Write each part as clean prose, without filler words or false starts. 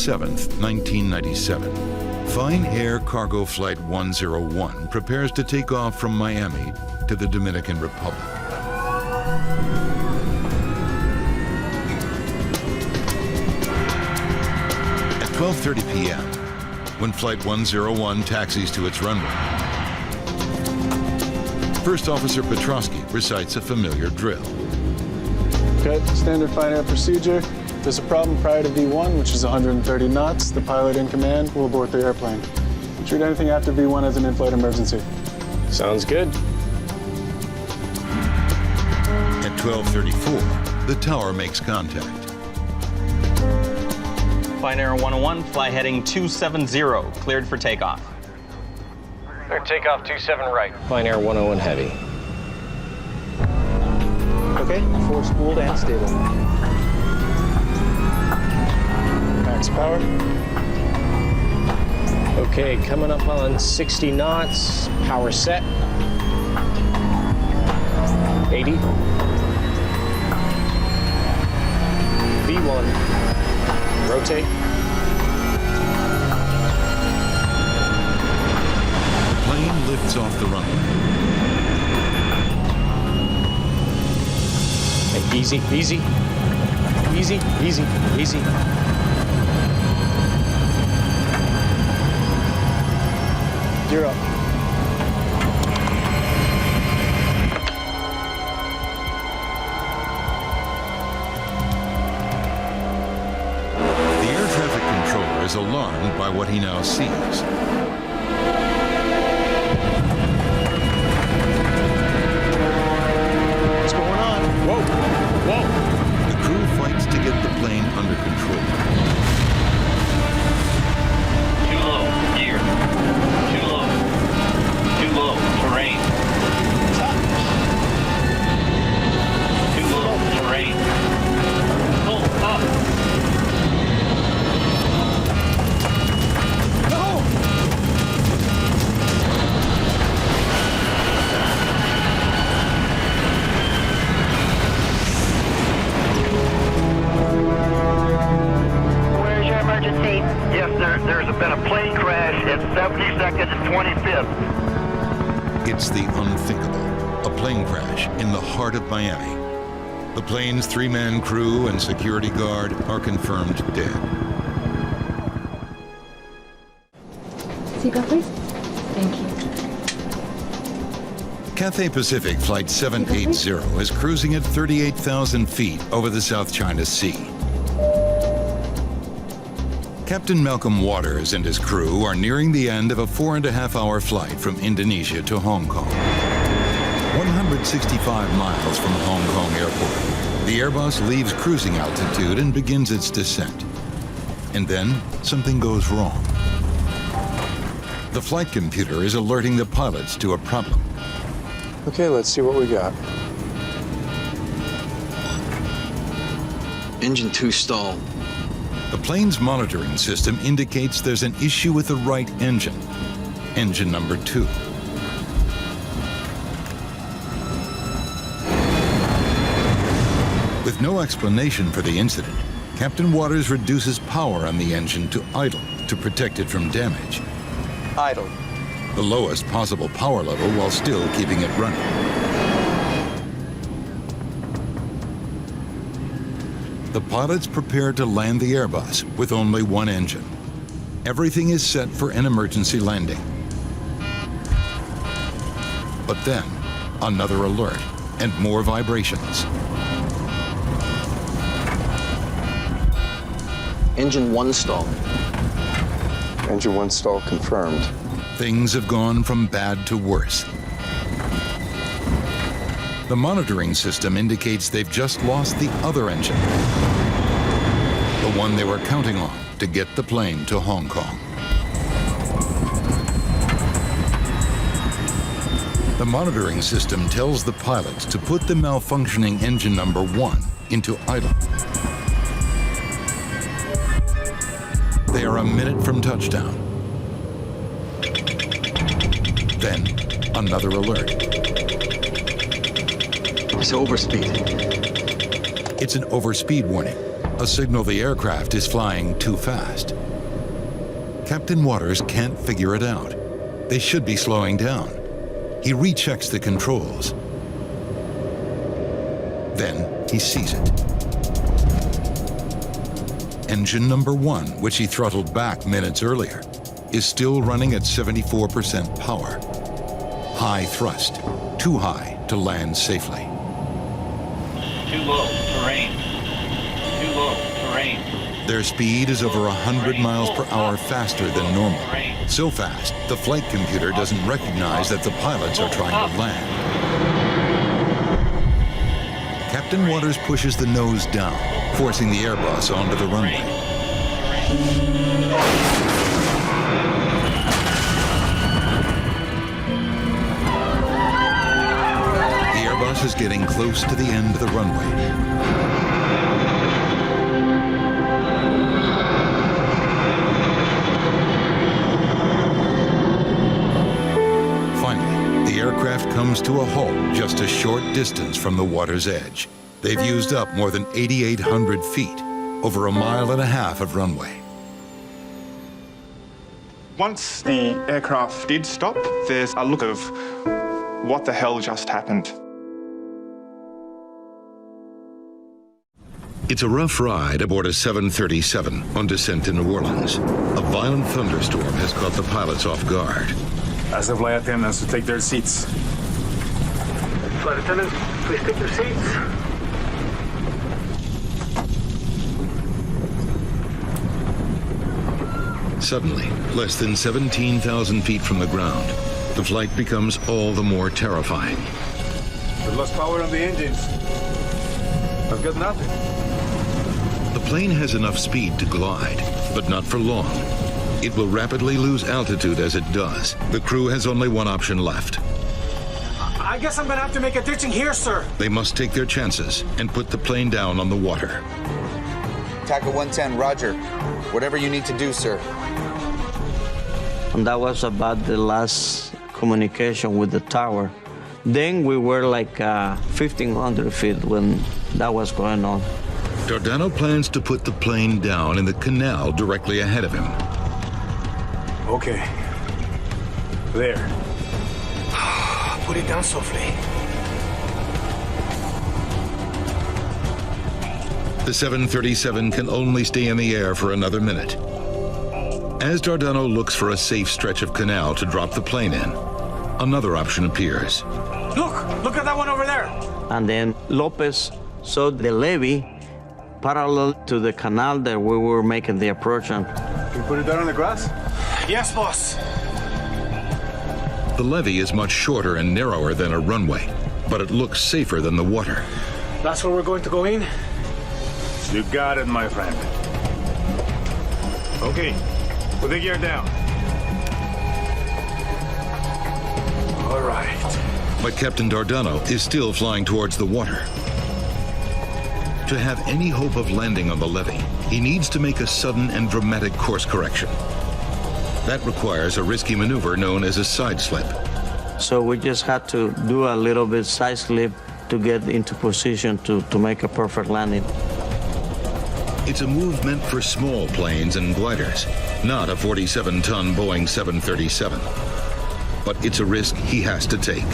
7th, 1997. Fine Air Cargo Flight 101 prepares to take off from Miami to the Dominican Republic. At 12:30 p.m., when Flight 101 taxis to its runway, First Officer Petrosky recites a familiar drill. Okay, standard Fine Air procedure. If there's a problem prior to V1, which is 130 knots, the pilot in command will abort the airplane. Treat anything after V1 as an in-flight emergency. Sounds good. At 12:34, the tower makes contact. Fine Air 101, fly heading 270, cleared for takeoff. Clear takeoff 27 right. Fine Air 101 heavy. Okay, 4 spooled and stable. Max power. Okay, coming up on 60 knots, power set. 80. V1, rotate. The plane lifts off the runway. Easy, easy, easy, easy, easy. You're up. The air traffic controller is alarmed by what he now sees. What's going on? Whoa, whoa. The crew fights to get the plane under control. Too low, gear. Too low. Too low, terrain. Too low, terrain. Pull up. No! Where's your emergency? Yes, there's been a plane crash at 72nd and 25th. It's the unthinkable. A plane crash in the heart of Miami. The plane's 3-man crew and security guard are confirmed dead. Seatbelt, please. Thank you. Cathay Pacific Flight 780 is cruising at 38,000 feet over the South China Sea. Captain Malcolm Waters and his crew are nearing the end of a 4.5-hour flight from Indonesia to Hong Kong. 165 miles from Hong Kong Airport, the Airbus leaves cruising altitude and begins its descent. And then something goes wrong. The flight computer is alerting the pilots to a problem. Okay, let's see what we got. Engine 2 stalled. The plane's monitoring system indicates there's an issue with the right engine, engine number 2. With no explanation for the incident, Captain Waters reduces power on the engine to idle to protect it from damage. Idle. The lowest possible power level while still keeping it running. The pilots prepare to land the Airbus with only one engine. Everything is set for an emergency landing. But then, another alert and more vibrations. Engine 1 stalled. Engine 1 stall confirmed. Things have gone from bad to worse. The monitoring system indicates they've just lost the other engine, the one they were counting on to get the plane to Hong Kong. The monitoring system tells the pilots to put the malfunctioning engine number 1 into idle. They are a minute from touchdown. Then, another alert. It's overspeed. It's an overspeed warning. a signal the aircraft is flying too fast. Captain Waters can't figure it out. They should be slowing down. He rechecks the controls. Then he sees it. Engine number 1, which he throttled back minutes earlier, is still running at 74% power. High thrust, too high to land safely. Too low, terrain. Too low, terrain. Their speed is over 100 miles per hour faster than normal. So fast, the flight computer doesn't recognize that the pilots are trying to land. Captain Waters pushes the nose down, forcing the Airbus onto the runway. The Airbus is getting close to the end of the runway. Aircraft comes to a halt just a short distance from the water's edge. They've used up more than 8,800 feet, over 1.5 miles of runway. Once the aircraft did stop, there's a look of what the hell just happened. It's a rough ride aboard a 737 on descent to New Orleans. A violent thunderstorm has caught the pilots off guard. Ask the flight attendants to take their seats. Flight attendants, please take your seats. Suddenly, less than 17,000 feet from the ground, the flight becomes all the more terrifying. We've lost power on the engines. I've got nothing. The plane has enough speed to glide, but not for long. It will rapidly lose altitude as it does. The crew has only one option left. I guess I'm gonna have to make a ditching here, sir. They must take their chances and put the plane down on the water. Tackle 110, roger. Whatever you need to do, sir. And that was about the last communication with the tower. Then we were like 1,500 feet when that was going on. Dardano plans to put the plane down in the canal directly ahead of him. Okay. There. Put it down softly. The 737 can only stay in the air for another minute. As Dardano looks for a safe stretch of canal to drop the plane in, another option appears. Look at that one over there. And then Lopez saw the levee parallel to the canal that we were making the approach on. Can you put it down on the grass? Yes, boss. The levee is much shorter and narrower than a runway, but it looks safer than the water. That's where we're going to go in? You got it, my friend. Okay, put the gear down. All right. But Captain Dardano is still flying towards the water. To have any hope of landing on the levee, he needs to make a sudden and dramatic course correction. That requires a risky maneuver known as a side slip. So we just had to do a little bit side slip to get into position to make a perfect landing. It's a move meant for small planes and gliders, not a 47-ton Boeing 737. But it's a risk he has to take.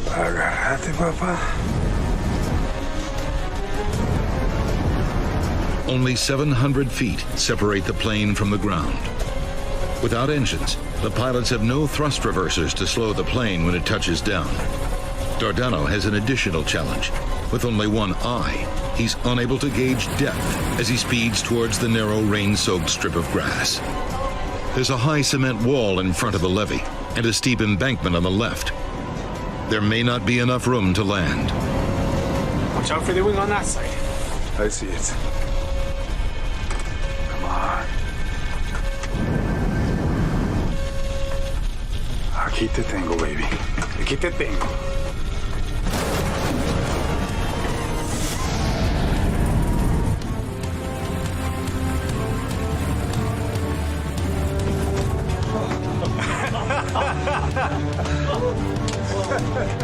Agarrate, papá. Only 700 feet separate the plane from the ground. Without engines, the pilots have no thrust reversers to slow the plane when it touches down. Dardano has an additional challenge. With only one eye, he's unable to gauge depth as he speeds towards the narrow rain-soaked strip of grass. There's a high cement wall in front of the levee and a steep embankment on the left. There may not be enough room to land. Watch out for the wing on that side. I see it. Come on. Aquí te tengo, baby. Aquí te tengo.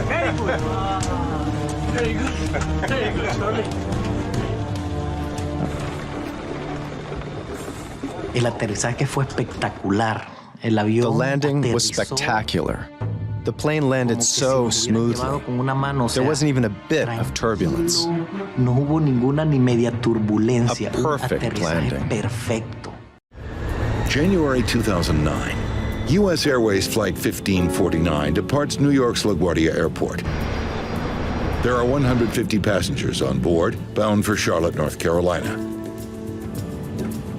Very good. Very good. Very good, Charlie. El aterrizaje fue espectacular. El avión The landing was aterrizó. spectacular. The plane landed so smoothly. There wasn't even a bit of turbulence. No hubo ninguna ni media turbulencia. A perfect Un aterrizaje landing. perfecto. January 2009, U.S. Airways Flight 1549 departs New York's LaGuardia Airport. There are 150 passengers on board, bound for Charlotte, North Carolina.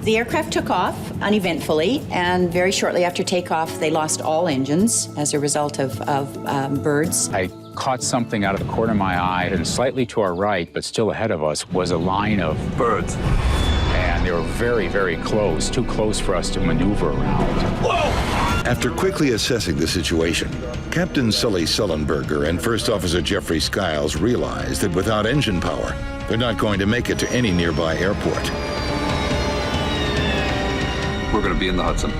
The aircraft took off uneventfully, and very shortly after takeoff, they lost all engines as a result of birds. I caught something out of the corner of my eye, and slightly to our right, but still ahead of us, was a line of birds. And they were very, very close, too close for us to maneuver around. Whoa! After quickly assessing the situation, Captain Sully Sullenberger and First Officer Jeffrey Skiles realized that without engine power, they're not going to make it to any nearby airport. We're going to be in the Hudson.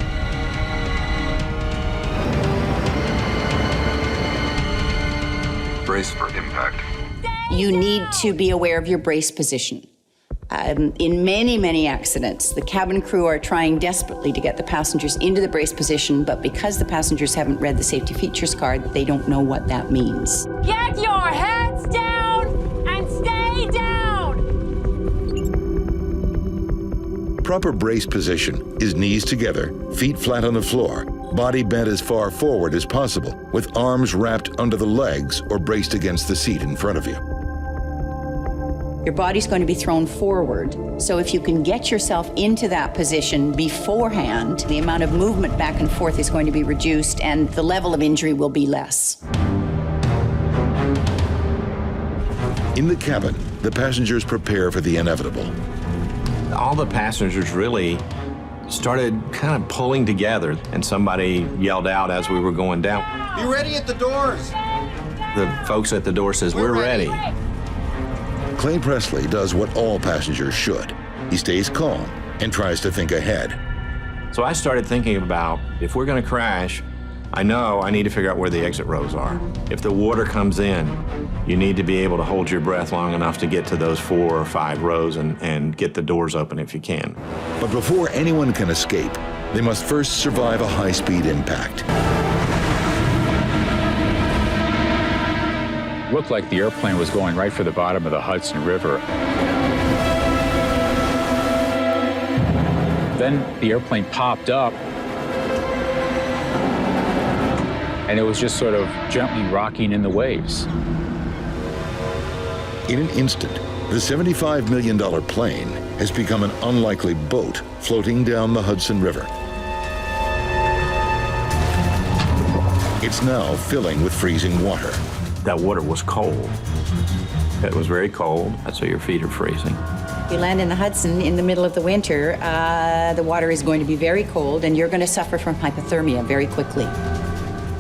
Brace for impact. You need to be aware of your brace position. In many, many accidents, the cabin crew are trying desperately to get the passengers into the brace position, but because the passengers haven't read the safety features card, they don't know what that means. Get your heads down and stay down! Proper brace position is knees together, feet flat on the floor, body bent as far forward as possible, with arms wrapped under the legs or braced against the seat in front of you. Your body's going to be thrown forward, so if you can get yourself into that position beforehand, the amount of movement back and forth is going to be reduced and the level of injury will be less. In the cabin, the passengers prepare for the inevitable. All the passengers really started kind of pulling together, and somebody yelled out as we were going down. Be ready at the doors! The folks at the door says, "We're ready." Clay Presley does what all passengers should. He stays calm and tries to think ahead. So I started thinking about, if we're going to crash, I know I need to figure out where the exit rows are. If the water comes in, you need to be able to hold your breath long enough to get to those 4 or 5 rows and get the doors open if you can. But before anyone can escape, they must first survive a high-speed impact. Looked like the airplane was going right for the bottom of the Hudson River. Then the airplane popped up, and it was just sort of gently rocking in the waves. In an instant, the $75 million plane has become an unlikely boat floating down the Hudson River. It's now filling with freezing water. That water was cold. It was very cold, so your feet are freezing. You land in the Hudson in the middle of the winter, the water is going to be very cold and you're going to suffer from hypothermia very quickly.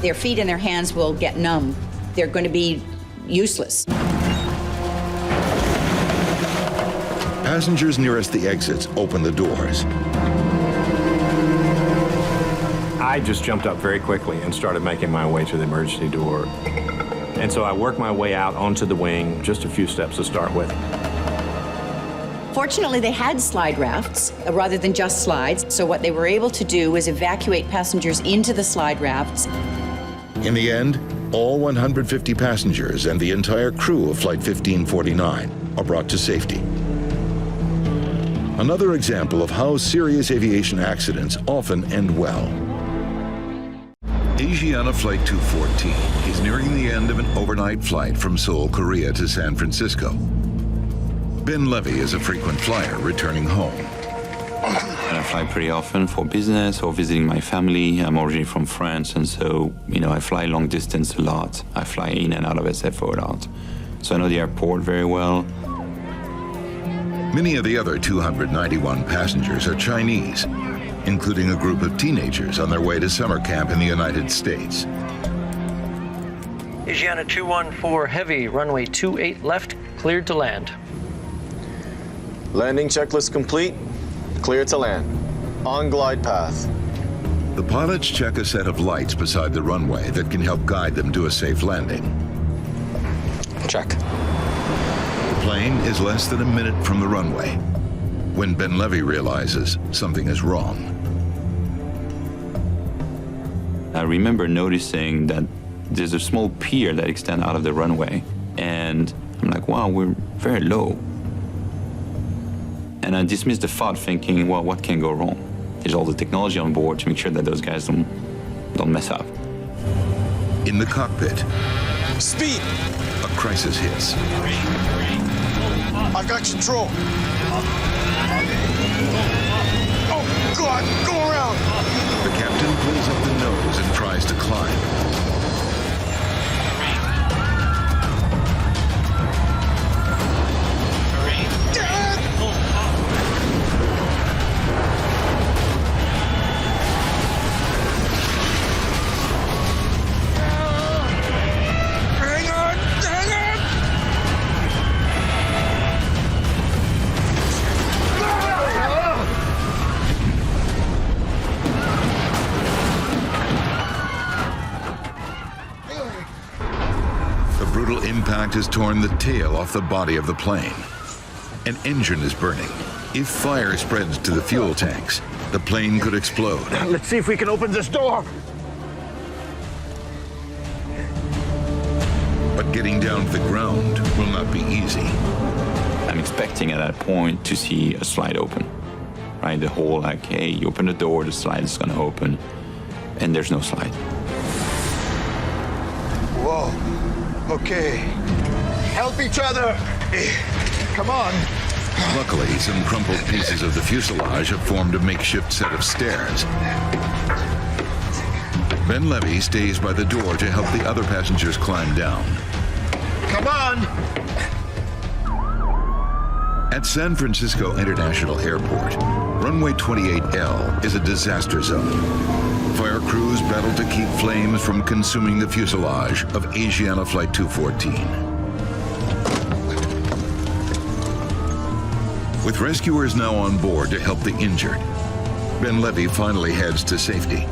Their feet and their hands will get numb. They're going to be useless. Passengers nearest the exits open the doors. I just jumped up very quickly and started making my way to the emergency door. And so I worked my way out onto the wing, just a few steps to start with. Fortunately, they had slide rafts rather than just slides, so what they were able to do was evacuate passengers into the slide rafts. In the end, all 150 passengers and the entire crew of Flight 1549 are brought to safety. Another example of how serious aviation accidents often end well. Asiana Flight 214 is nearing the end of an overnight flight from Seoul, Korea to San Francisco. Ben Levy is a frequent flyer returning home. I fly pretty often for business or visiting my family. I'm originally from France, and so, I fly long distance a lot. I fly in and out of SFO a lot. So I know the airport very well. Many of the other 291 passengers are Chinese, including a group of teenagers on their way to summer camp in the United States. Asiana 214 Heavy, runway 28 left, cleared to land. Landing checklist complete. Clear to land. On glide path. The pilots check a set of lights beside the runway that can help guide them to a safe landing. Check. The plane is less than a minute from the runway. when Ben Levy realizes something is wrong. I remember noticing that there's a small pier that extends out of the runway, and I'm like, wow, we're very low. And I dismissed the thought thinking, well, what can go wrong? There's all the technology on board to make sure that those guys don't mess up. In the cockpit, Speed! a crisis hits. I've got control. Oh, God, go around! The captain pulls up the nose and tries to climb. Impact has torn the tail off the body of the plane. An engine is burning. If fire spreads to the fuel tanks, the plane could explode. Let's see if we can open this door. But getting down to the ground will not be easy. I'm expecting at that point to see a slide open, right? The whole like, hey, you open the door, the slide is gonna open, and there's no slide. Whoa. Okay. Help each other. Come on. Luckily, some crumpled pieces of the fuselage have formed a makeshift set of stairs. Ben Levy stays by the door to help the other passengers climb down. Come on. At San Francisco International Airport, runway 28L is a disaster zone. Fire crews battle to keep flames from consuming the fuselage of Asiana Flight 214. With rescuers now on board to help the injured, Ben Levy finally heads to safety.